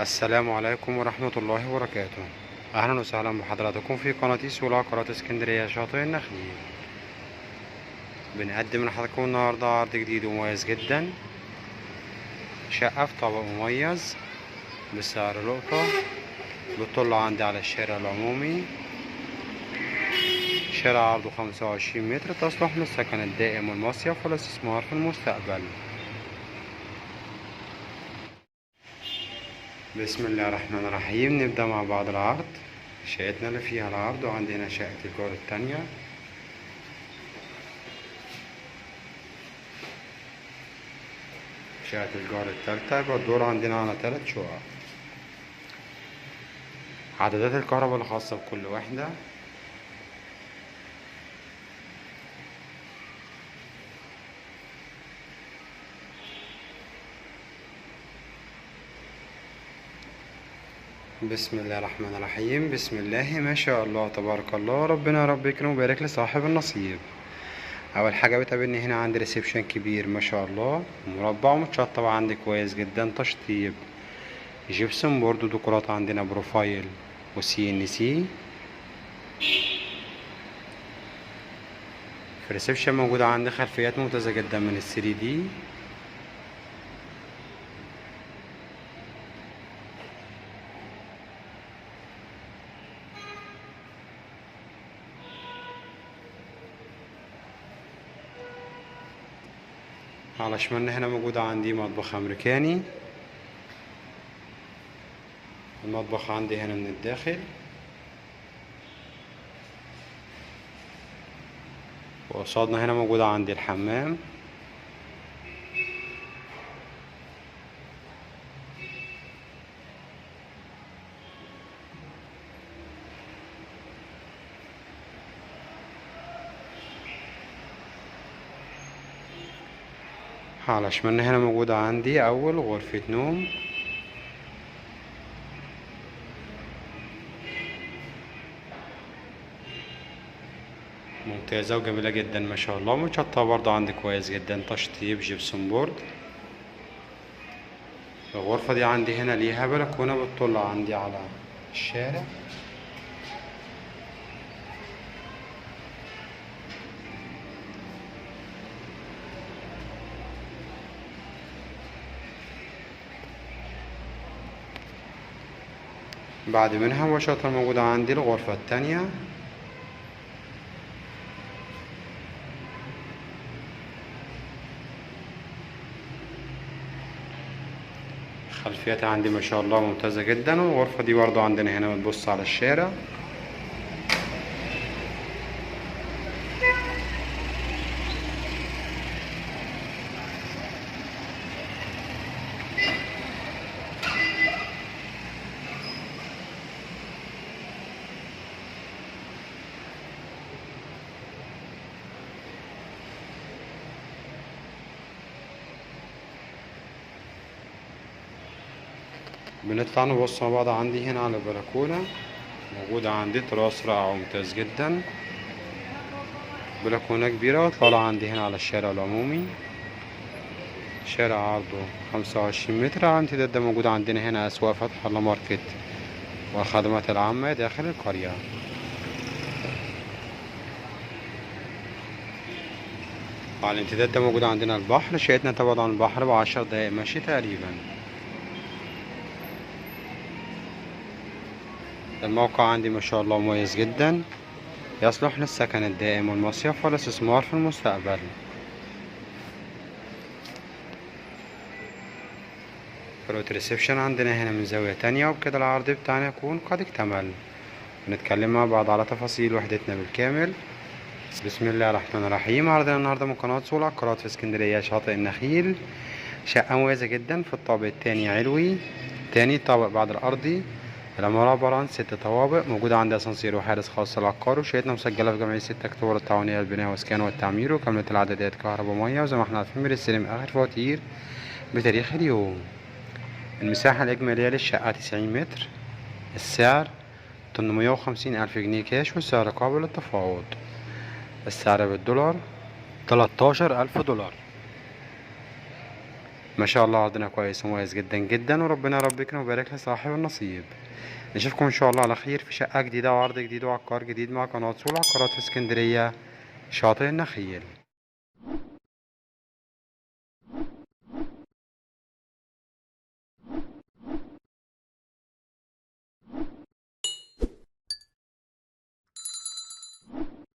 السلام عليكم ورحمة الله وبركاته. أهلا وسهلا بحضراتكم في قناة سوق العقارات اسكندرية شاطئ النخيل. بنقدم لحضراتكم النهاردة عرض جديد ومميز جدا، شقة في طابق مميز بسعر لقطة، بتطل عندي على الشارع العمومي، شارع عرضه 25 متر، تصلح للسكن الدائم والمصيف والاستثمار في المستقبل. بسم الله الرحمن الرحيم. نبدأ مع بعض العرض. شقتنا اللي فيها العرض، وعندنا شقة الجار التانية. شقة الجار التالتة، يبقى الدور عندنا على 3 شقق. عدادات الكهرباء الخاصة بكل وحدة. بسم الله الرحمن الرحيم. بسم الله ما شاء الله تبارك الله، ربنا يا رب يكرم ويبارك لصاحب النصيب. اول حاجه بتقابلني هنا عندي ريسبشن كبير ما شاء الله، مربع ومتشطب عندي كويس جدا، تشطيب جبسن بورد، وديكورات عندنا بروفايل وسي ان سي. في الريسبشن موجوده عندي خلفيات ممتازه جدا من ال3 دي. على شمالنا هنا موجودة عندي مطبخ أمريكاني. المطبخ عندي هنا من الداخل، وقصادنا هنا موجودة عندي الحمام. على شمالنا هنا موجودة عندي أول غرفة نوم. ممتازة وجميلة جدا ما شاء الله، متشطبة برضه عندي كويس جدا، تشطيب جبسون بورد. الغرفة دي عندي هنا ليها بلكونة بتطل عندي على الشارع. بعد منها مباشرة موجودة عندي الغرفة التانية. خلفيتها عندي ما شاء الله ممتازة جدا، والغرفة دي برضه عندنا هنا بتبص على الشارع. بنطلع نبص مع بعض عندي هنا على البلكونة. موجودة عندي تراس رائع وممتاز جدا، بلكونة كبيرة، وطالعة عندي هنا على الشارع العمومي. شارع عرضه 25 متر. على الامتداد ده موجود عندنا هنا أسواق فتح الله ماركت والخدمات العامة داخل القرية. على الامتداد ده موجود عندنا البحر. شقتنا تبعد عن البحر ب10 دقايق مشي تقريبا. الموقع عندي ما شاء الله مميز جدا، يصلح للسكن الدائم والمصيف والاستثمار في المستقبل. فروت ريسبشن عندنا هنا من زاوية تانية، وبكده العرض بتاعنا يكون قد اكتمل. نتكلم مع بعض على تفاصيل وحدتنا بالكامل. بسم الله الرحمن الرحيم. عرضنا النهاردة من قناة سوق العقارات في اسكندرية شاطئ النخيل. شقة مميزة جدا في الطابق التاني علوي، تاني طابق بعد الأرضي. العمارة عبارة عن 6 طوابق، موجودة عندي أسانسير وحارس خاص للعقار، وشقتنا مسجلة في جمعية 6 أكتوبر التعاونية للبناء والإسكان والتعمير، وكاملة العدادات كهرباء ومية، وزي ما احنا عارفين بنستلم آخر فواتير بتاريخ اليوم. المساحة الإجمالية للشقة 90 متر. السعر 850 ألف جنيه كاش، والسعر قابل للتفاوض. السعر بالدولار 13 ألف دولار. ما شاء الله عرضنا كويس ومميز جدا جدا، وربنا يربيكنا ويبارك لصاحب النصيب. نشوفكم ان شاء الله على خير في شقة جديدة وعرض جديد وعقار جديد مع قناة سوق العقارات في اسكندرية، شاطئ النخيل.